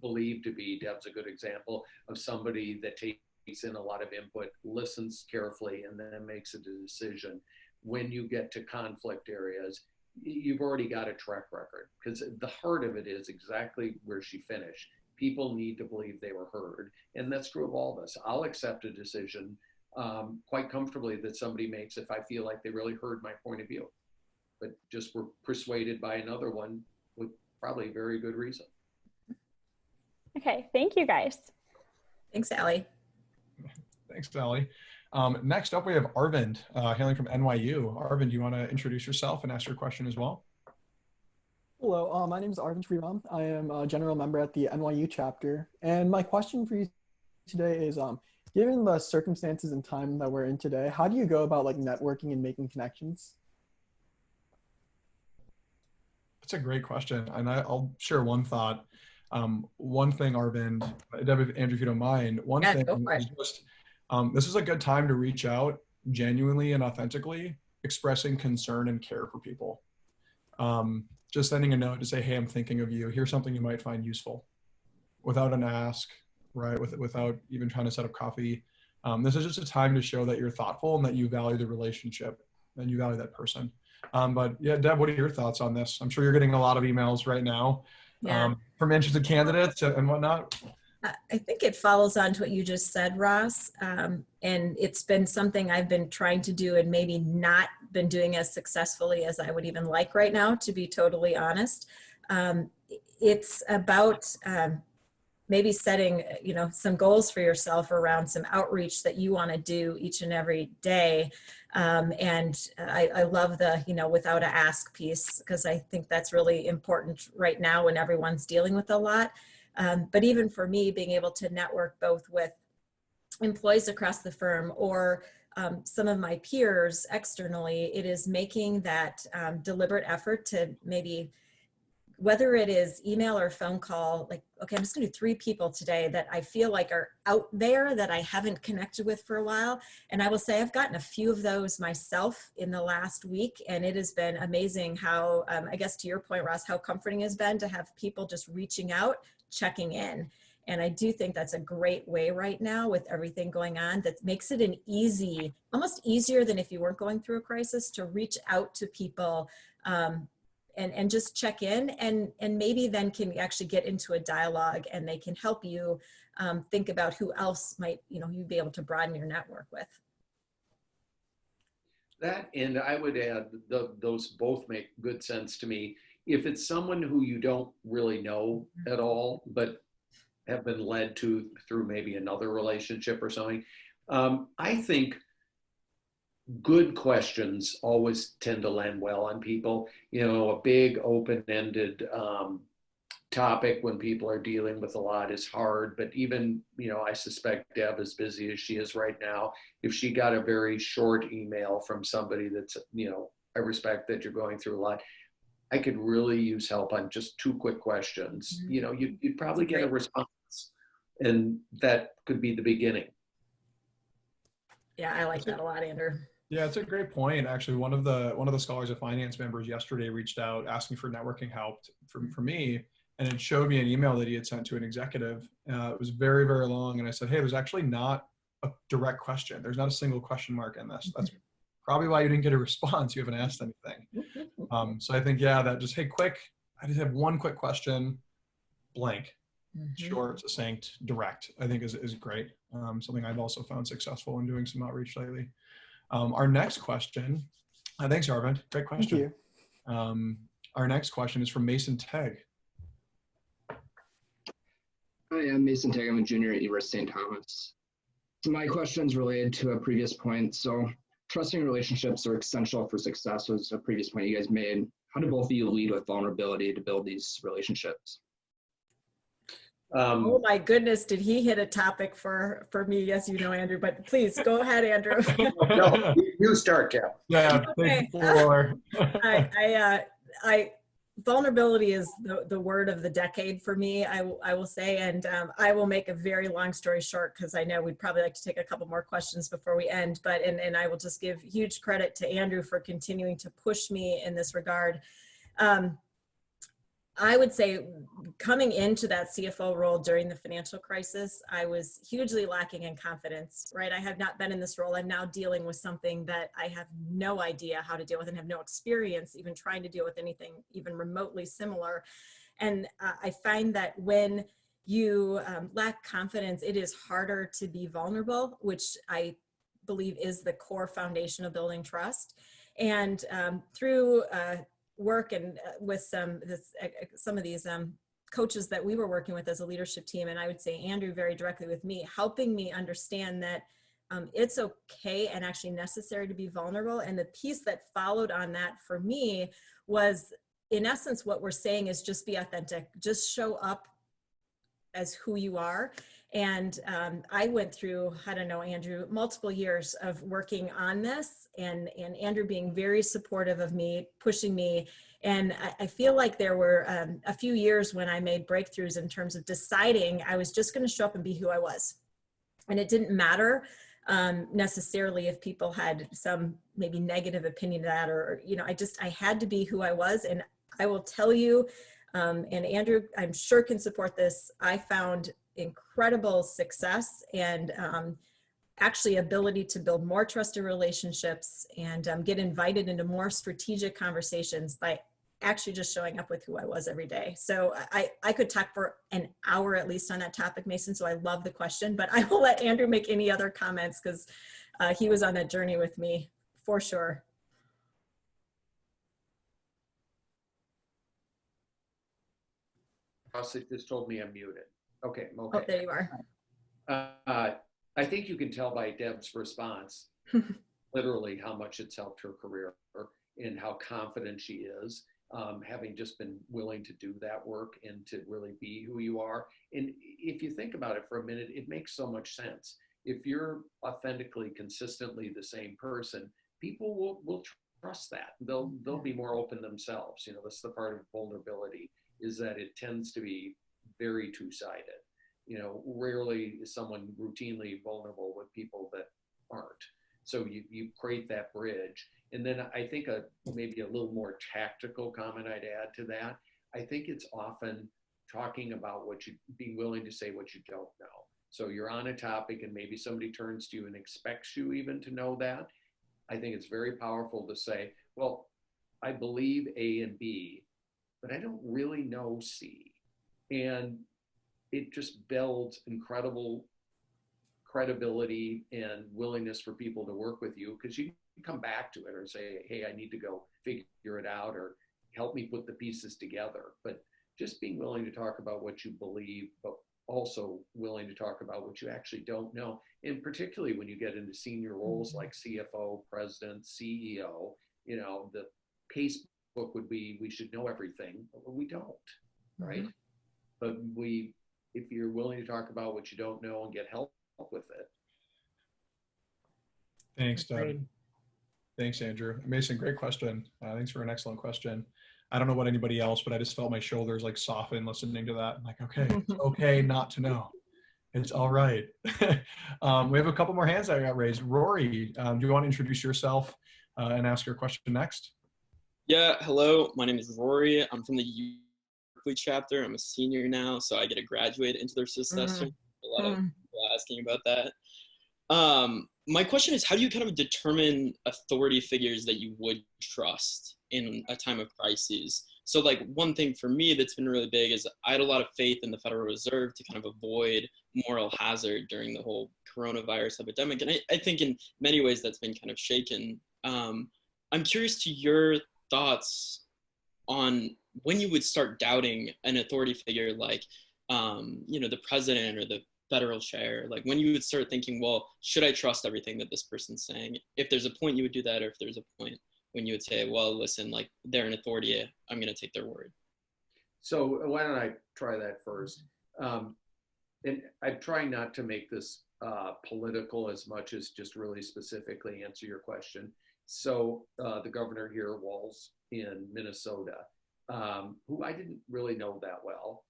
believed to be, Deb's a good example of somebody that takes in a lot of input, listens carefully, and then makes a decision. When you get to conflict areas, you've already got a track record, because the heart of it is exactly where she finished. People need to believe they were heard. And that's true of all of us. I'll accept a decision quite comfortably that somebody makes if I feel like they really heard my point of view, but just were persuaded by another one with probably very good reason. Okay, thank you guys. Thanks, Allie. Thanks, Allie. Next up, we have Arvind, hailing from NYU. Arvind, do you want to introduce yourself and ask your question as well? Hello, my name is Arvind Sriram. I am a general member at the NYU chapter. And my question for you today is, given the circumstances and time that we're in today, how do you go about networking and making connections? That's a great question. And I'll share one thought. One thing, Arvind, Deb, Andrew, if you don't mind, one thing is just, this is a good time to reach out genuinely and authentically, expressing concern and care for people. Just sending a note to say, hey, I'm thinking of you. Here's something you might find useful, without an ask, right? Without even trying to set up coffee. This is just a time to show that you're thoughtful and that you value the relationship and you value that person. But yeah, Deb, what are your thoughts on this? I'm sure you're getting a lot of emails right now from interested candidates and whatnot. I think it follows on to what you just said, Ross. And it's been something I've been trying to do and maybe not been doing as successfully as I would even like right now, to be totally honest. It's about maybe setting, some goals for yourself around some outreach that you want to do each and every day. And I love the, without a ask piece, because I think that's really important right now when everyone's dealing with a lot. But even for me, being able to network both with employees across the firm or some of my peers externally, it is making that deliberate effort to maybe, whether it is email or phone call, like, okay, I'm just gonna do 3 people today that I feel like are out there that I haven't connected with for a while. And I will say I've gotten a few of those myself in the last week, and it has been amazing how, I guess to your point, Ross, how comforting it has been to have people just reaching out, checking in. And I do think that's a great way right now with everything going on that makes it an easy, almost easier than if you weren't going through a crisis, to reach out to people and just check in, and maybe then can actually get into a dialogue, and they can help you think about who else might, you'd be able to broaden your network with. That, and I would add, those both make good sense to me. If it's someone who you don't really know at all, but have been led to through maybe another relationship or something, I think good questions always tend to land well on people. A big open-ended topic when people are dealing with a lot is hard, but even, I suspect Deb, as busy as she is right now, if she got a very short email from somebody that's, I respect that you're going through a lot, I could really use help on just 2 quick questions. You'd probably get a response, and that could be the beginning. Yeah, I like that a lot, Andrew. Yeah, it's a great point. Actually, one of the Scholars of Finance members yesterday reached out asking for networking help for me, and it showed me an email that he had sent to an executive. It was very, very long, and I said, hey, there's actually not a direct question. There's not a single question mark in this. That's probably why you didn't get a response. You haven't asked anything. So I think, that just, hey, quick, I just have one quick question, blank, short, succinct, direct, I think is great. Something I've also found successful in doing some outreach lately. Our next question, thanks, Arvind, great question. Thank you. Our next question is from Mason Tegg. Hi, I'm Mason Tegg. I'm a junior at University of St. Thomas. So my question is related to a previous point. So trusting relationships are essential for success was a previous point you guys made. How do both of you lead with vulnerability to build these relationships? Oh my goodness, did he hit a topic for me? Yes, Andrew, but please go ahead, Andrew. No, you start, Cal. Yeah, Okay. Vulnerability is the word of the decade for me, I will say, and I will make a very long story short, because I know we'd probably like to take a couple more questions before we end, but and I will just give huge credit to Andrew for continuing to push me in this regard. I would say coming into that CFO role during the financial crisis, I was hugely lacking in confidence, right? I have not been in this role. I'm now dealing with something that I have no idea how to deal with and have no experience even trying to deal with anything even remotely similar. And I find that when you lack confidence, it is harder to be vulnerable, which I believe is the core foundation of building trust. And through work and with some of these coaches that we were working with as a leadership team, and I would say Andrew very directly with me, helping me understand that it's okay and actually necessary to be vulnerable. And the piece that followed on that for me was, in essence, what we're saying is just be authentic, just show up as who you are. And I went through, I don't know, Andrew, multiple years of working on this, and Andrew being very supportive of me, pushing me. And I feel like there were a few years when I made breakthroughs in terms of deciding I was just going to show up and be who I was. And it didn't matter necessarily if people had some maybe negative opinion of that, or, I had to be who I was. And I will tell you, and Andrew, I'm sure can support this, I found incredible success and actually ability to build more trusted relationships and get invited into more strategic conversations by actually just showing up with who I was every day. So I could talk for an hour at least on that topic, Mason, so I love the question, but I will let Andrew make any other comments because he was on that journey with me for sure. Ross just told me I'm muted. Okay. Oh, Okay. there you are. I think you can tell by Deb's response, literally how much it's helped her career and how confident she is, having just been willing to do that work and to really be who you are. And if you think about it for a minute, it makes so much sense. If you're authentically, consistently the same person, people will trust that. They'll be more open themselves. You know, that's the part of vulnerability, is that it tends to be very two-sided. You know, rarely is someone routinely vulnerable with people that aren't. So you create that bridge. And then I think maybe a little more tactical comment I'd add to that. I think it's often talking about being willing to say what you don't know. So you're on a topic and maybe somebody turns to you and expects you even to know that. I think it's very powerful to say, well, I believe A and B, but I don't really know C. And it just builds incredible credibility and willingness for people to work with you, because you can come back to it or say, hey, I need to go figure it out, or help me put the pieces together. But just being willing to talk about what you believe, but also willing to talk about what you actually don't know. And particularly when you get into senior roles like CFO, president, CEO, you know, the casebook would be, we should know everything, but we don't, right? But if you're willing to talk about what you don't know and get help with it. Thanks, Deb. Thanks, Andrew. Mason, great question. Thanks for an excellent question. I don't know about anybody else, but I just felt my shoulders like soften listening to that. I'm like, okay, it's okay not to know. It's all right. We have a couple more hands that got raised. Rory, do you want to introduce yourself and ask your question next? Yeah, hello. My name is Rory. I'm from the Berkeley chapter. I'm a senior now, so I get to graduate into their succession. A lot of people asking about that. My question is, how do you kind of determine authority figures that you would trust in a time of crises? So like one thing for me that's been really big is I had a lot of faith in the Federal Reserve to kind of avoid moral hazard during the whole coronavirus epidemic. And I think in many ways that's been kind of shaken. I'm curious to your thoughts on when you would start doubting an authority figure like, you know, the president or the federal chair, like when you would start thinking, well, should I trust everything that this person's saying? If there's a point you would do that, or if there's a point when you would say, well, listen, like they're an authority, I'm going to take their word. So why don't I try that first? And I'm trying not to make this political as much as just really specifically answer your question. So the governor here, Walz, in Minnesota, who I didn't really know that well,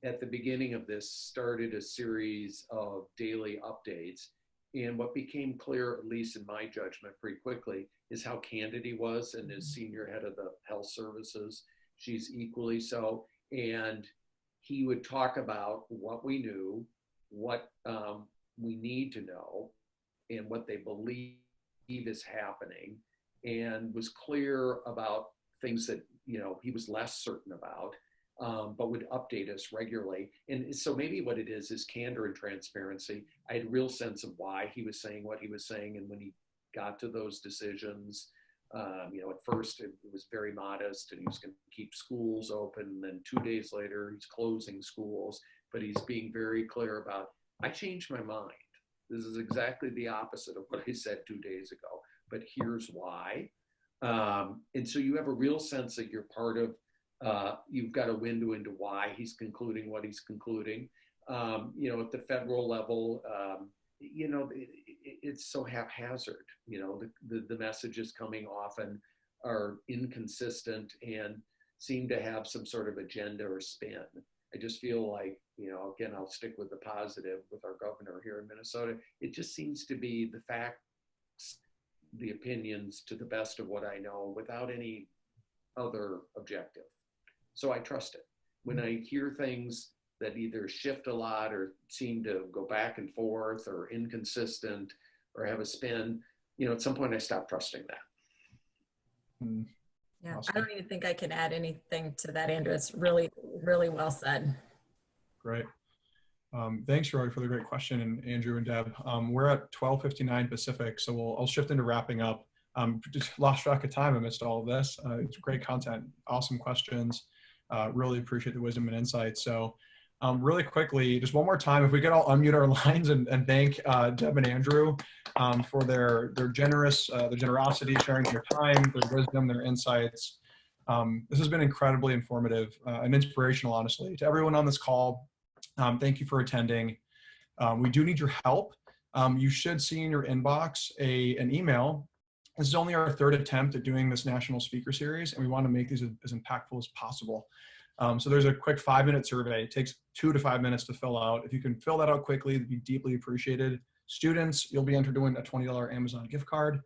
at the beginning of this started a series of daily updates. And what became clear, at least in my judgment pretty quickly, is how candid he was, and his senior head of the health services, she's equally so. And he would talk about what we knew, what we need to know, and what they believe is happening, and was clear about things that, you know, he was less certain about, but would update us regularly. And so maybe what it is candor and transparency. I had a real sense of why he was saying what he was saying. And when he got to those decisions, you know, at first it was very modest and he was going to keep schools open. And then 2 days later, he's closing schools, but he's being very clear about, I changed my mind. This is exactly the opposite of what I said 2 days ago, but here's why. And so you have a real sense that you're part of, you've got a window into why he's concluding what he's concluding. You know, at the federal level, you know, it's so haphazard. You know, the messages coming often are inconsistent and seem to have some sort of agenda or spin. I just feel like, you know, again, I'll stick with the positive with our governor here in Minnesota. It just seems to be the facts, the opinions to the best of what I know without any other objective. So I trust it. When I hear things that either shift a lot or seem to go back and forth or inconsistent or have a spin, you know, at some point I stop trusting that. Yeah, Awesome. I don't even think I can add anything to that, Andrew. It's really, really well said. Great. Thanks, Roy, for the great question, and Andrew and Deb. We're at 12:59 Pacific, so I'll shift into wrapping up. Just lost track of time amidst all of this. It's great content, awesome questions. Really appreciate the wisdom and insight. So Really quickly, just one more time, if we could all unmute our lines and thank Deb and Andrew for their generosity, sharing their time, their wisdom, their insights. This has been incredibly informative and inspirational, honestly. To everyone on this call, thank you for attending. We do need your help. You should see in your inbox an email. This is only our third attempt at doing this national speaker series, and we want to make these as impactful as possible. So there's a quick 5-minute survey. It takes 2 to 5 minutes to fill out. If you can fill that out quickly, it'd be deeply appreciated. Students, you'll be entered to win a $20 Amazon gift card.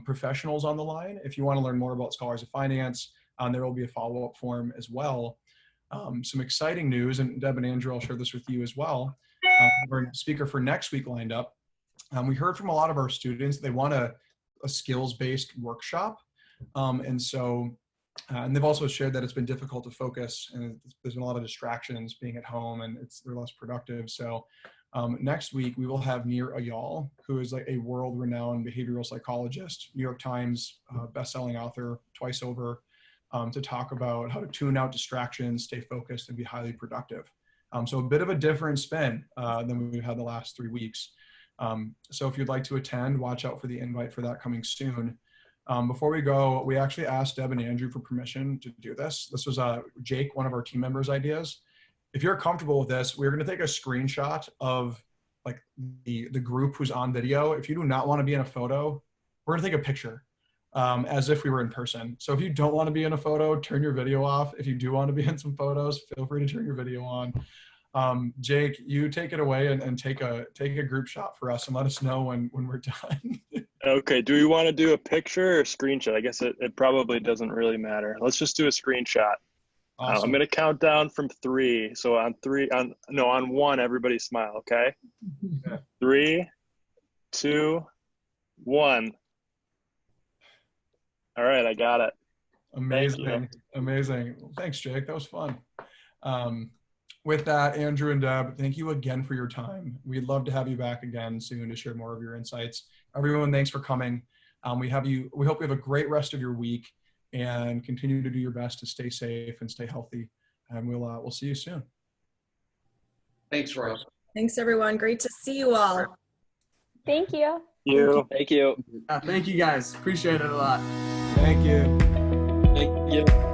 Professionals on the line, if you want to learn more about Scholars of Finance, there will be a follow-up form as well. Some exciting news, and Deb and Andrew, I'll share this with you as well. Our speaker for next week lined up. We heard from a lot of our students, they want a skills-based workshop. And they've also shared that it's been difficult to focus, and there's been a lot of distractions being at home, and they're less productive. So next week we will have Nir Ayal, who is like a world-renowned behavioral psychologist, New York Times best-selling author twice over, to talk about how to tune out distractions, stay focused, and be highly productive. So a bit of a different spin than we've had the last 3 weeks. So if you'd like to attend, watch out for the invite for that coming soon. Before we go, we actually asked Deb and Andrew for permission to do this. This was Jake, one of our team members' ideas. If you're comfortable with this, we're going to take a screenshot of like the group who's on video. If you do not want to be in a photo, we're going to take a picture as if we were in person. So if you don't want to be in a photo, turn your video off. If you do want to be in some photos, feel free to turn your video on. Jake, you take it away and take a group shot for us and let us know when we're done. Okay, do we want to do a picture or a screenshot? I guess it probably doesn't really matter. Let's just do a screenshot. Awesome. I'm going to count down from 3. So on 1, everybody smile, okay? Okay. 3, 2, 1. All right, I got it. Amazing. Amazing. Thanks, Jake. That was fun. With that, Andrew and Deb, thank you again for your time. We'd love to have you back again soon to share more of your insights. Everyone, thanks for coming. We hope you have a great rest of your week and continue to do your best to stay safe and stay healthy. And we'll see you soon. Thanks, Ross. Thanks, everyone. Great to see you all. Thank you. Thank you. Thank you guys. Appreciate it a lot. Thank you. Thank you.